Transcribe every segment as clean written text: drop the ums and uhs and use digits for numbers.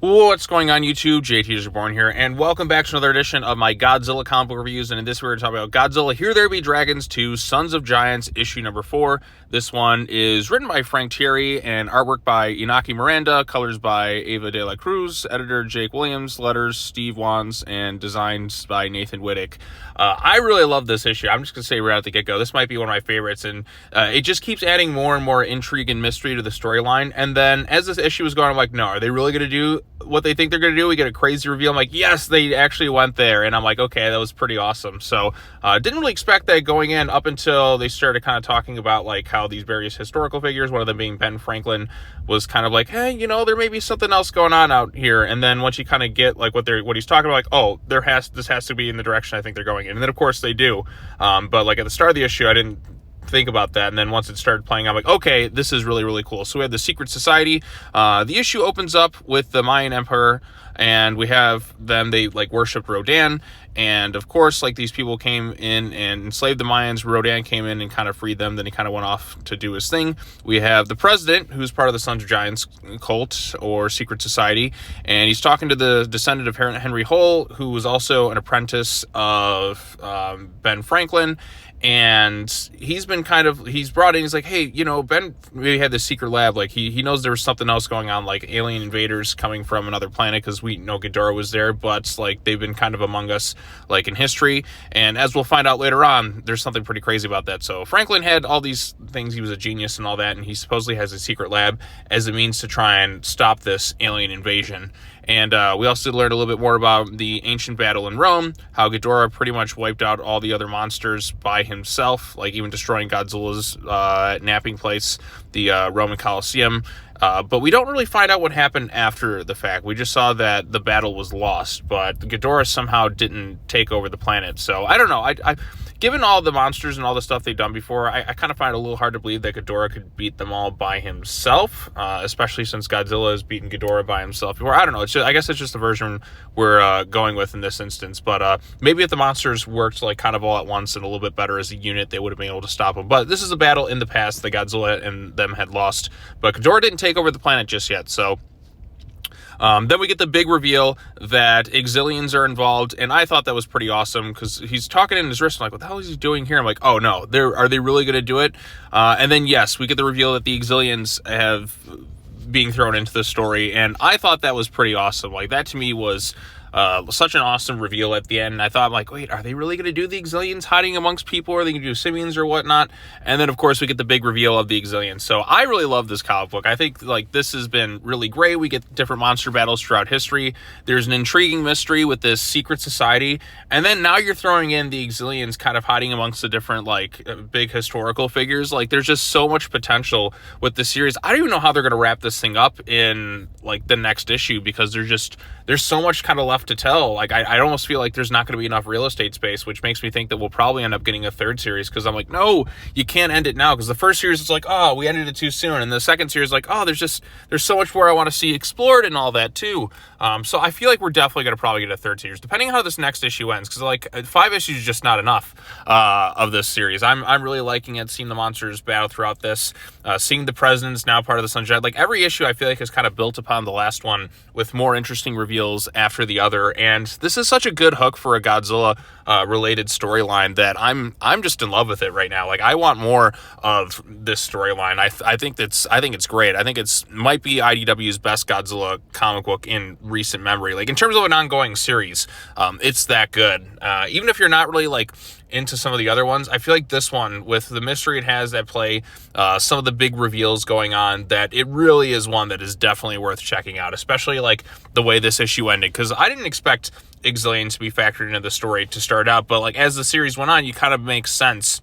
What's going on, YouTube? JT Reborn here, and welcome back to another edition of my Godzilla comic book reviews. And in this, we're going to talk about Godzilla Here There Be Dragons 2 Sons of Giants, issue number 4. This one is written by Frank Thierry and artwork by Inaki Miranda, colors by Ava de la Cruz, editor Jake Williams, letters Steve Wands, and designs by Nathan Wittick. I really love this issue. I'm just going to say right at the get-go, this might be one of my favorites, and it just keeps adding more and more intrigue and mystery to the storyline. And then as this issue was going, I'm like, no, are they really going to do what they think they're going to do? We get a crazy reveal. I'm like, yes, they actually went there. And I'm like, okay, that was pretty awesome. So didn't really expect that going in up until they started kind of talking about like how these various historical figures, one of them being Ben Franklin, was kind of like, hey, you know, there may be something else going on out here. And then once you kind of get like what he's talking about, like, oh, this has to be in the direction I think they're going in. And then of course they do. But like at the start of the issue, I didn't think about that, and then once it started playing, I'm like, okay, this is really, really cool. So we have the Secret Society. The issue opens up with the Mayan Emperor, and we have them, they like worshipped Rodan, and of course, like these people came in and enslaved the Mayans. Rodan came in and kind of freed them, then he kind of went off to do his thing. We have the president, who's part of the Sons of Giants cult or Secret Society, and he's talking to the descendant of Henry Hull, who was also an apprentice of Ben Franklin. And he's brought in, he's like, hey, you know, Ben maybe had this secret lab, like he knows there was something else going on, like alien invaders coming from another planet, because we know Ghidorah was there, but like they've been kind of among us like in history, and as we'll find out later on, there's something pretty crazy about that. So Franklin had all these things, he was a genius and all that, and he supposedly has a secret lab as a means to try and stop this alien invasion. And we also learned a little bit more about the ancient battle in Rome, how Ghidorah pretty much wiped out all the other monsters by himself, like even destroying Godzilla's napping place, the Roman Colosseum. But we don't really find out what happened after the fact. We just saw that the battle was lost, but Ghidorah somehow didn't take over the planet. So I don't know. I given all the monsters and all the stuff they've done before, I kind of find it a little hard to believe that Ghidorah could beat them all by himself, especially since Godzilla has beaten Ghidorah by himself before. I don't know. I guess it's just the version we're going with in this instance. But maybe if the monsters worked like kind of all at once and a little bit better as a unit, they would have been able to stop them. But this is a battle in the past that Godzilla and them had lost. But Ghidorah didn't take over the planet just yet, so then we get the big reveal that Exilians are involved, and I thought that was pretty awesome, because he's talking in his wrist, I'm like, what the hell is he doing here? I'm like, oh no, are they really going to do it? And then yes, we get the reveal that the Exilians have being thrown into the story, and I thought that was pretty awesome. Like, that to me was such an awesome reveal at the end. And I thought, like, wait, are they really going to do the Exilians hiding amongst people, or are they going to do simians or whatnot? And then, of course, we get the big reveal of the Exilians. So I really love this comic book. I think, like, this has been really great. We get different monster battles throughout history. There's an intriguing mystery with this secret society. And then now you're throwing in the Exilians kind of hiding amongst the different, like, big historical figures. Like, there's just so much potential with this series. I don't even know how they're going to wrap this thing up in, like, the next issue, because there's so much kind of left to tell. Like, I almost feel like there's not going to be enough real estate space, which makes me think that we'll probably end up getting a third series, because I'm like, no, you can't end it now, because the first series is like, oh, we ended it too soon, and the second series is like, oh, there's so much more I want to see explored and all that too. So I feel like we're definitely going to probably get a third series, depending on how this next issue ends, because like 5 issues is just not enough of this series. I'm really liking it, seeing the monsters battle throughout this, seeing the presidents now part of the Sunshine. Like, every issue I feel like has kind of built upon the last one with more interesting reveals after the other, and this is such a good hook for a Godzilla related storyline that I'm just in love with it right now. Like, I want more of this storyline. I think it's great. I think might be IDW's best Godzilla comic book in recent memory. Like, in terms of an ongoing series, it's that good. Even if you're not really like into some of the other ones, I feel like this one, with the mystery it has at play, some of the big reveals going on, that it really is one that is definitely worth checking out, especially like the way this issue ended, because I didn't expect Exilians to be factored into the story to start out, but like as the series went on, you kind of make sense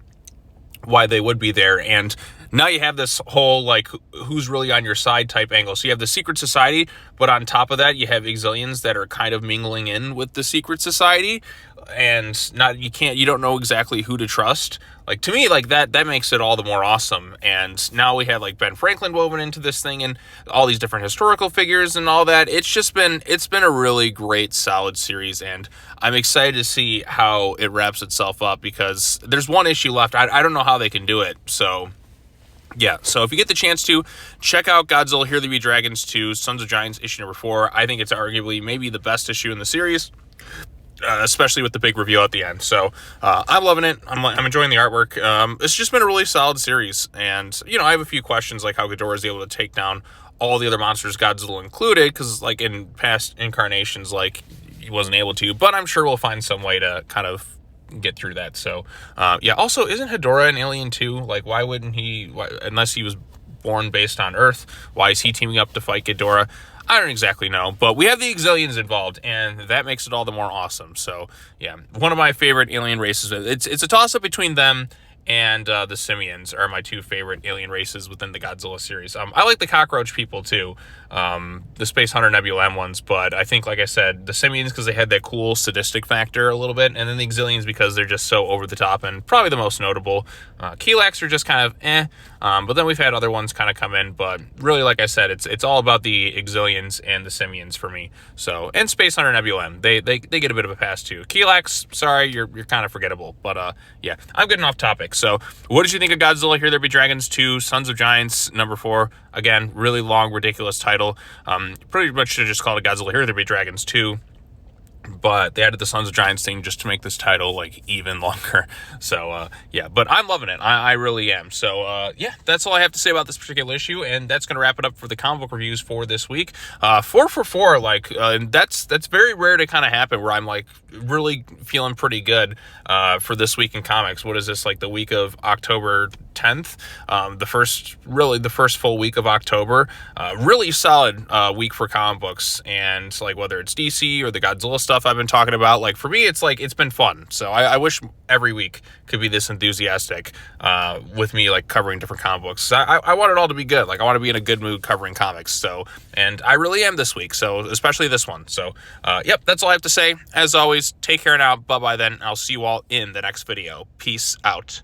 why they would be there. And now you have this whole, like, who's really on your side type angle. So you have the Secret Society, but on top of that, you have Exilians that are kind of mingling in with the Secret Society, and you don't know exactly who to trust. Like, to me, like, that makes it all the more awesome. And now we have, like, Ben Franklin woven into this thing, and all these different historical figures and all that. It's been a really great, solid series, and I'm excited to see how it wraps itself up, because there's one issue left. I don't know how they can do it, so Yeah, so if you get the chance to, check out Godzilla Here There Be Dragons 2, Sons of Giants, issue number 4. I think it's arguably maybe the best issue in the series, especially with the big reveal at the end. So I'm loving it. I'm enjoying the artwork. It's just been a really solid series. And, I have a few questions, like how Ghidorah is able to take down all the other monsters, Godzilla included, because, like, in past incarnations, like, he wasn't able to. But I'm sure we'll find some way to kind of get through that. So also, isn't Hedorah an alien too? Like, why wouldn't he, unless he was born based on Earth, why is he teaming up to fight Ghidorah? I don't exactly know, but we have the Exilians involved, and that makes it all the more awesome. So yeah, one of my favorite alien races. It's a toss-up between them and the Simians are my two favorite alien races within the Godzilla series. I like the cockroach people too, the Space Hunter Nebula M ones, but I think, like I said, the Simians because they had that cool sadistic factor a little bit, and then the Exilians because they're just so over the top and probably the most notable. Kilax are just kind of but then we've had other ones kind of come in, but really, like I said, it's all about the Exilians and the Simians for me. So, and Space Hunter Nebula M, they get a bit of a pass too. Kilax, sorry, you're kind of forgettable, but yeah, I'm getting off topic. So, what did you think of Godzilla Here There Be Dragons 2, Sons of Giants, number 4? Again, really long, ridiculous title. Pretty much should have just called it Godzilla Here There Be Dragons 2. But they added the Sons of Giants thing just to make this title, like, even longer. So, yeah, but I'm loving it. I really am. So, yeah, that's all I have to say about this particular issue, and that's going to wrap it up for the comic book reviews for this week. 4 for 4, like, and that's very rare to kind of happen where I'm, like, really feeling pretty good for this week in comics. What is this, like, the week of October 10th? The first full week of October. Really solid week for comic books, and, like, whether it's DC or the Godzilla stuff I've been talking about, like, for me, it's like, it's been fun. So I wish every week could be this enthusiastic with me, like, covering different comic books. I want it all to be good. Like, I want to be in a good mood covering comics. So, and I really am this week. So, especially this one. So, yep, that's all I have to say. As always, take care now. Bye-bye then. I'll see you all in the next video. Peace out.